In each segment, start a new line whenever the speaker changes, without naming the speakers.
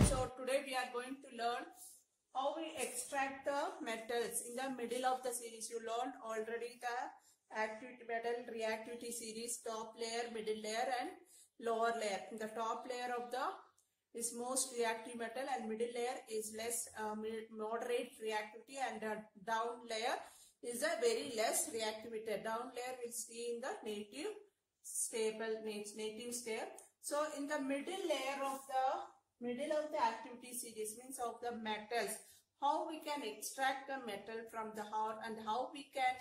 students, so today we are going to learn how we extract the metals in the middle of the series. You learned already the metal reactivity series, top layer, middle layer and lower layer. In the top layer of the is most reactive metal and middle layer is less moderate reactivity, and the down layer is a very less reactivity. Down layer will stay in the native state. So in the middle layer of the activity series, means of the metals, how we can extract the metal from the ore and how we can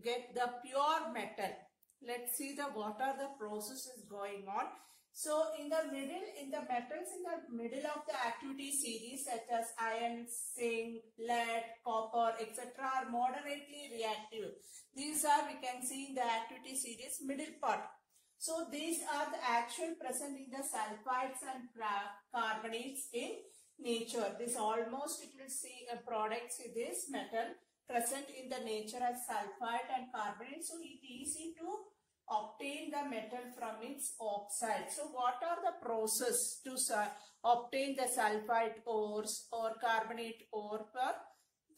get the pure metal. Let's see what are the processes going on. So in the metals in the middle of the activity series, such as iron, zinc, lead, copper, etc., are moderately reactive. These are, we can see in the activity series middle part. So these are the actual present in the sulfides and carbonates in nature. This almost it will see products in this metal present in the nature as sulfide and carbonate. So it is easy to obtain the metal from its oxide. So what are the process to obtain the sulfide ores or carbonate ore for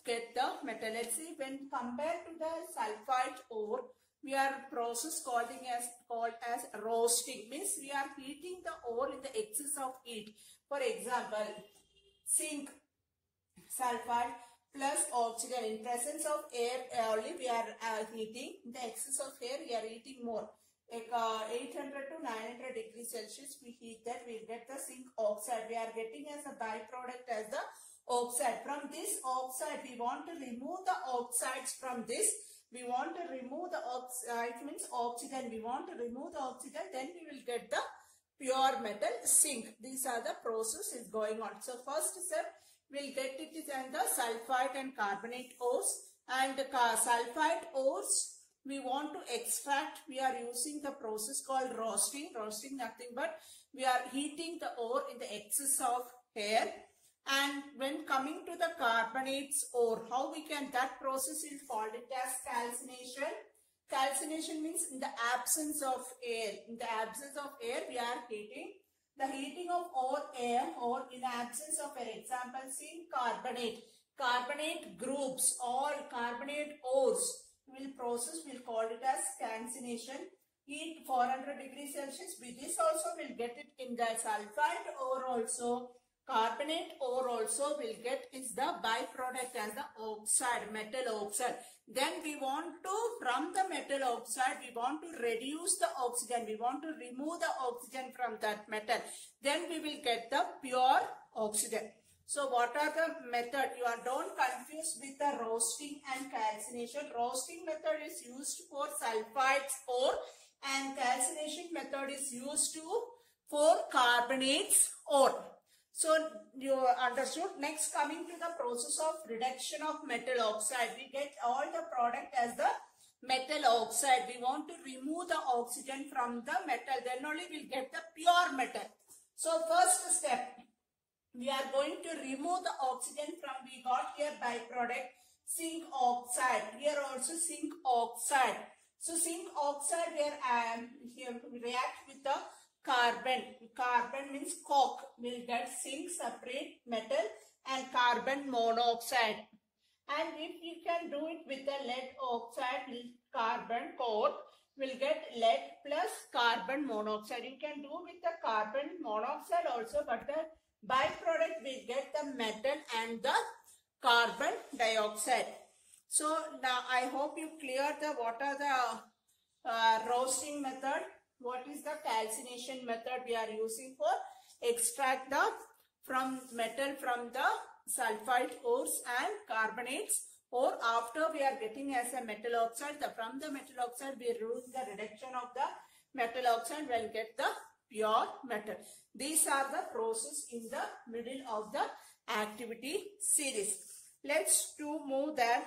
get the metal? Let's see, when compared to the sulfide ore, we are process called as roasting. Means we are heating the ore in the excess of heat. For example, zinc sulfide plus oxygen in presence of air only we are heating. In the excess of air we are heating more. Like 800 to 900 degrees Celsius we heat that, we get the zinc oxide. We are getting as a byproduct as the oxide. From this oxide we want to remove the oxides from this. We want to remove the oxide, means oxygen. We want to remove the oxygen, then we will get the pure metal zinc. These are the process is going on. So first step, we'll get it is in the sulfide and carbonate ores. And the sulfide ores we want to extract. We are using the process called roasting. Roasting nothing but we are heating the ore in the excess of air. And when coming to the carbonates ore, how we can, that process is called it as calcination. Calcination means in the absence of air. In the absence of air, we are heating. The heating of air or in absence of air. Example, zinc carbonate. Carbonate groups or carbonate ores will process, we'll call it as calcination. Heat 400 degrees Celsius. With this also we'll get it in the sulfide ore also. Carbonate ore also will get is the byproduct as the oxide, metal oxide. Then we want to, from the metal oxide, we want to reduce the oxygen. We want to remove the oxygen from that metal. Then we will get the pure oxygen. So what are the method? You are don't confuse with the roasting and calcination. Roasting method is used for sulfides ore and calcination method is used for carbonates ore. So you understood. Next, coming to the process of reduction of metal oxide. We get all the product as the metal oxide. We want to remove the oxygen from the metal. Then only we'll get the pure metal. So first step, we are going to remove the oxygen from, we got here byproduct zinc oxide. Here also zinc oxide. So zinc oxide here react with the carbon. Carbon means coke. We'll get zinc separate metal and carbon monoxide. And if you can do it with the lead oxide, carbon core, we'll get lead plus carbon monoxide. You can do with the carbon monoxide also, but the byproduct will get the metal and the carbon dioxide. So now I hope you clear what are the roasting method. What is the calcination method we are using for extract the metal from the sulfide ores and carbonates, or after we are getting as a metal oxide, from the metal oxide we use the reduction of the metal oxide, we will get the pure metal. These are the process in the middle of the activity series. Let's move there.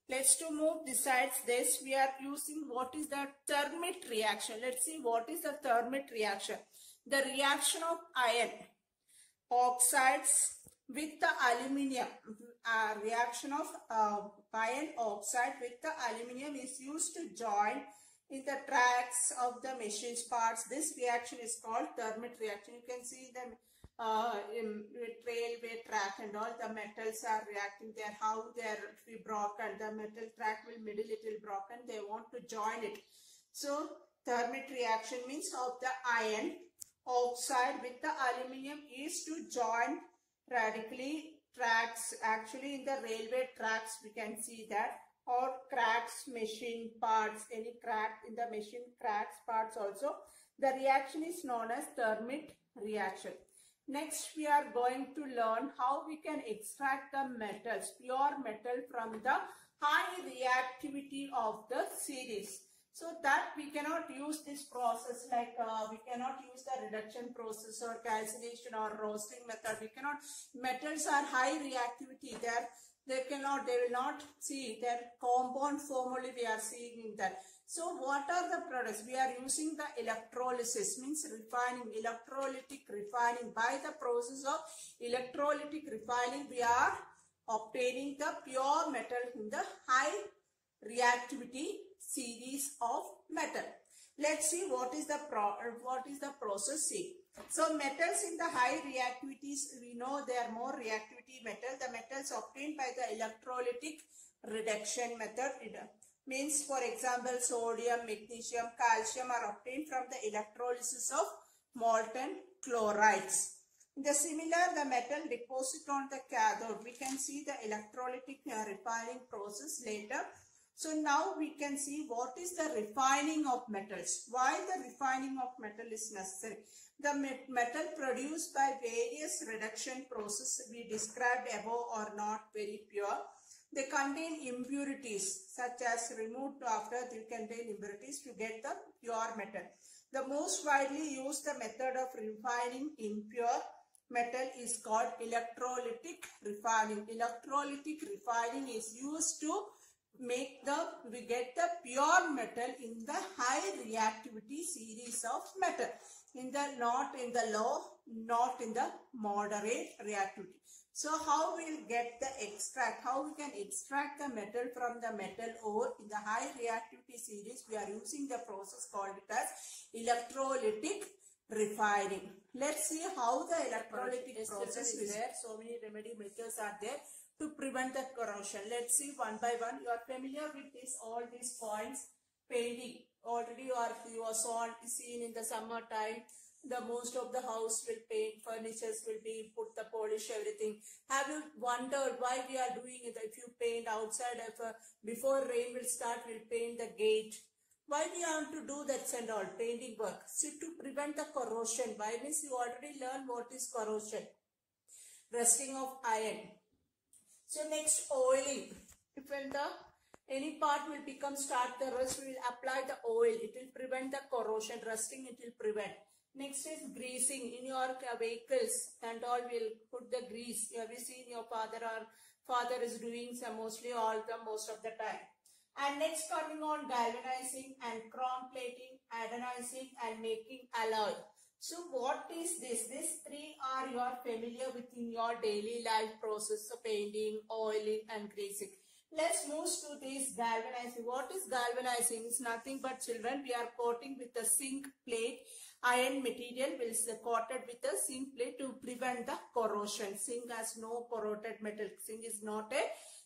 Let's move besides this, we are using what is the Thermit reaction. Let's see what is the Thermit reaction. The reaction of iron oxides with the aluminium. Reaction of iron oxide with the aluminium is used to join in the tracks of the machine parts. This reaction is called Thermit reaction. You can see the railway track and all, the metals are reacting there, how they are to be broken, the metal track will middle it will broken, they want to join it. So Thermit reaction means of the iron oxide with the aluminium is to join radically tracks. Actually in the railway tracks we can see that, or cracks machine parts, any crack in the machine cracks parts also. The reaction is known as Thermit reaction. Next we are going to learn how we can extract the metals, pure metal from the high reactivity of the series. So that we cannot use this process like we cannot use the reduction process or calcination or roasting method. We cannot, metals are high reactivity, they will not see their compound form only we are seeing in that. So what are the products? We are using the electrolysis, means refining, electrolytic refining. By the process of electrolytic refining we are obtaining the pure metal in the high reactivity series of metal. Let's see what is the process. See, so metals in the high reactivities, we know they are more reactivity metal. The metals obtained by the electrolytic reduction method, means for example sodium, magnesium, calcium are obtained from the electrolysis of molten chlorides. The similar, the metal deposit on the cathode, we can see the electrolytic refining process later. So now we can see what is the refining of metals. Why the refining of metal is necessary? The metal produced by various reduction process we described above are not very pure. They contain impurities such as removed after they contain impurities to get the pure metal. The most widely used method of refining impure metal is called electrolytic refining. Electrolytic refining is used to we get the pure metal in the high reactivity series of metal, not in the low, not in the moderate reactivity. So how we'll get the extract, how we can extract the metal from the metal ore in the high reactivity series? We are using the process called it as electrolytic refining. Let's see how the electrolytic process is there. So many remedy methods are there to prevent the corrosion. Let's see one by one. You are familiar with this, all these points. Painting, already you are seen in the summer time. The most of the house will paint, furnitures will be put the polish, everything. Have you wondered why we are doing it? If you paint outside, before rain will start, we'll paint the gate. Why we have to do that and all painting work? So to prevent the corrosion. Why means you already learned what is corrosion. Rusting of iron. So next, oiling. If when any part will start the rust, we will apply the oil. It will prevent the corrosion. Rusting it will prevent. Next is greasing. In your vehicles and all, will put the grease. Have you seen your father is doing some most of the time. And next coming on galvanizing and chrome plating, anodizing and making alloy. So what is this? These three are you are familiar with in your daily life process of painting, oiling and greasing. Let's move to this galvanizing. What is galvanizing? It's nothing but children. We are coating with a zinc plate. Iron material will be coated with a zinc plate to prevent the corrosion. Zinc has no corroded metal. Zinc is not a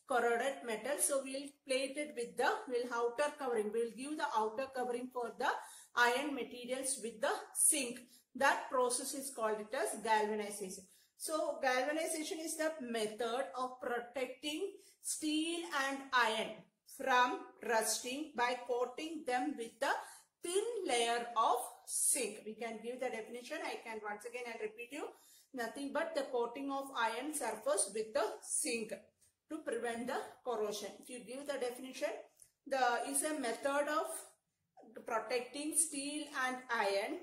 corroded metal. So we'll plate it with the outer covering. We'll give the outer covering for the iron materials with the zinc. That process is called it as galvanization. So galvanization is the method of protecting steel and iron from rusting by coating them with a thin layer of zinc. We can give the definition. I can once again and repeat you. Nothing but the coating of iron surface with the zinc to prevent the corrosion. If you give the definition, is a method of protecting steel and iron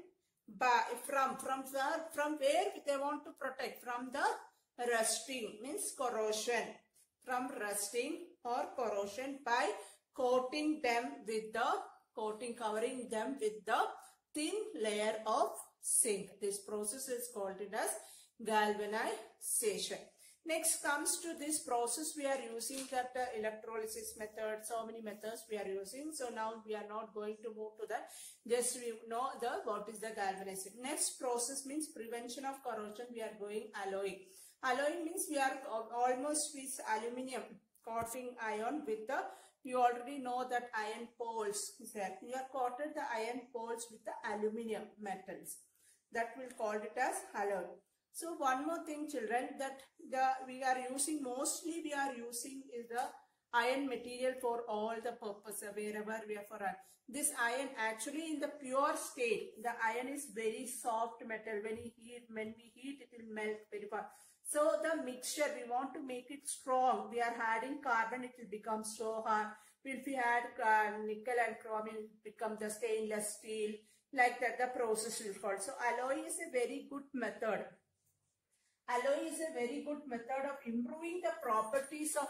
from where they want to protect, from the rusting, means corrosion, from rusting or corrosion by coating them with the covering them with the thin layer of zinc. This process is called it as galvanization. Next comes to this process, we are using that electrolysis method. So many methods we are using. So now we are not going to move to that. Just we know what is the galvanizing. Next process means prevention of corrosion. We are going alloying. Alloying means we are almost with aluminium coating iron with the, you already know that iron poles is there. We are coated the iron poles with the aluminium metals. That will call it as alloy. So one more thing, children, that we are using is the iron material for all the purpose wherever we are for. This iron actually in the pure state, the iron is very soft metal. When we heat it will melt very fast. So the mixture, we want to make it strong. We are adding carbon, it will become so hard. If we add nickel and chromium, it will become the stainless steel. Like that, the process will fall. So alloy is a very good method. Alloy is a very good method of improving the properties of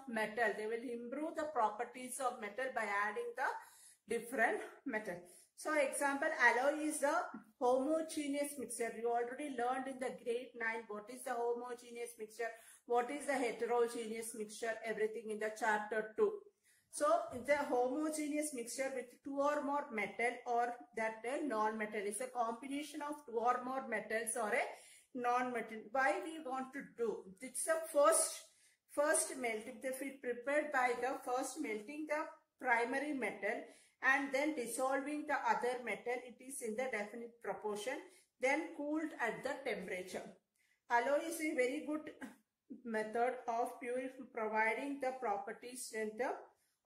metal. They will improve the properties of metal by adding the different metal. So example, alloy is the homogeneous mixture. You already learned in the grade 9 what is the homogeneous mixture, what is the heterogeneous mixture, everything in the chapter 2. So it's a homogeneous mixture with two or more metal or that a non-metal. It's a combination of two or more metals or a non-metal. Why we want to do? It's the first melting. If we prepared by the first melting the primary metal and then dissolving the other metal, it is in the definite proportion, then cooled at the temperature. Alloy is a very good method of providing the properties strength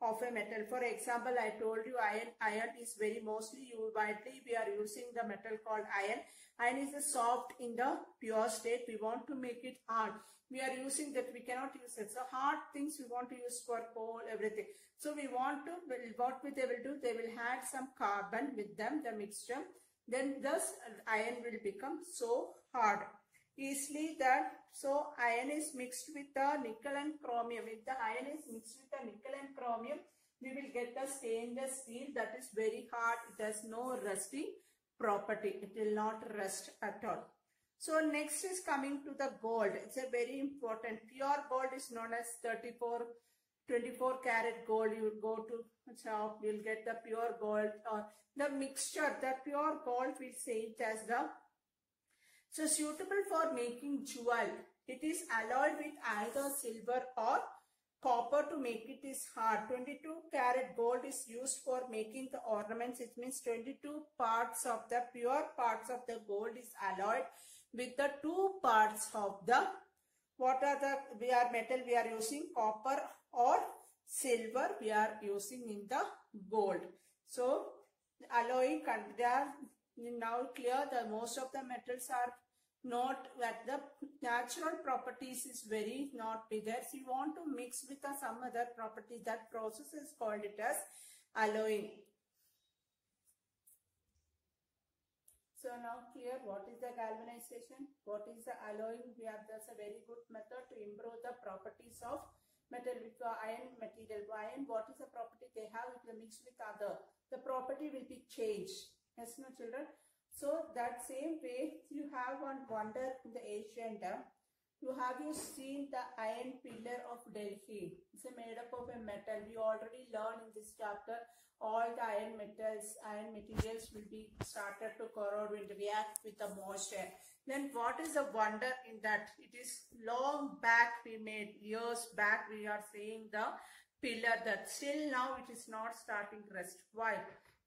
of a metal. For example, I told you iron is very mostly widely we are using the metal called iron. Iron is a soft in the pure state. We want to make it hard. We are using that, we cannot use it. So hard things we want to use for coal, everything. So we want to, what they will do, they will add some carbon with them, the mixture. Then thus iron will become so hard. Easily that, so iron is mixed with the nickel and chromium. If the iron is mixed with the nickel and chromium, we will get the stainless steel that is very hard. It has no rusting property. It will not rust at all. So next is coming to the gold. It's a very important. Pure gold is known as 24 karat gold. You will go to shop, you will get the pure gold or the mixture. The pure gold we say it as the, so suitable for making jewel. It is alloyed with either silver or copper to make it is hard. 22 karat gold is used for making the ornaments. It means 22 parts of the pure parts of the gold is alloyed with the 2 parts of the, what are the metal we are using, copper or silver we are using in the gold. So alloying, they are now clear that most of the metals are not that the natural properties is very not be there. So you want to mix with some other property. That process is called it as alloying. So now clear what is the galvanization, what is the alloying. We have, that's a very good method to improve the properties of metal with the iron material. Iron, what is the property they have if they mix with other? The property will be changed. Yes, no children? So that same way, you have one wonder in the ancient. Have you seen the iron pillar of Delhi? It's made up of a metal. We already learned in this chapter all the iron metals, iron materials will be started to corrode, will react with the moisture. Then what is the wonder in that? It is long back we made, years back we are seeing the pillar that still now it is not starting rust. Why?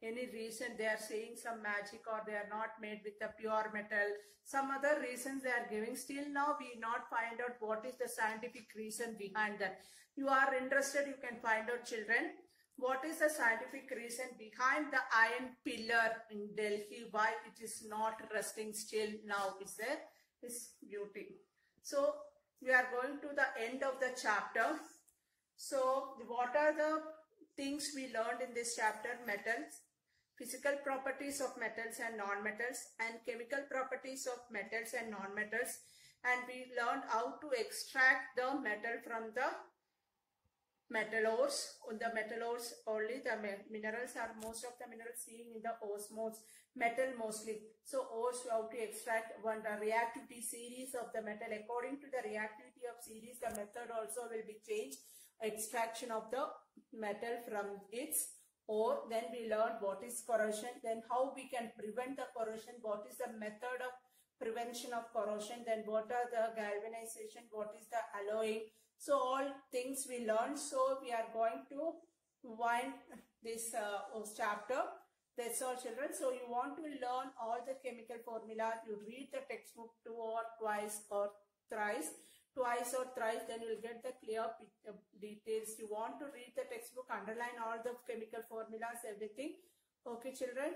Any reason they are saying some magic or they are not made with the pure metal. Some other reasons they are giving. Still now we not find out what is the scientific reason behind that. You are interested, you can find out children. What is the scientific reason behind the iron pillar in Delhi? Why it is not rusting still now? Is there is beauty. So we are going to the end of the chapter. So what are the things we learned in this chapter? Metals, physical properties of metals and non-metals, and chemical properties of metals and non-metals. And we learned how to extract the metal from the metal ores. On the metal ores only the minerals are, most of the minerals seen in the osmose. metal mostly. So ores, how to extract one the reactivity series of the metal. According to the reactivity of series, the method also will be changed. Extraction of the metal from its ore. Then we learned what is corrosion. Then how we can prevent the corrosion. What is the method of prevention of corrosion. Then what are the galvanization. What is the alloying. So all things we learned. So we are going to wind this chapter. That's all, children. So you want to learn all the chemical formulas. You read the textbook twice or thrice, then you will get the clear details. You want to read the textbook, underline all the chemical formulas, everything. Okay, children.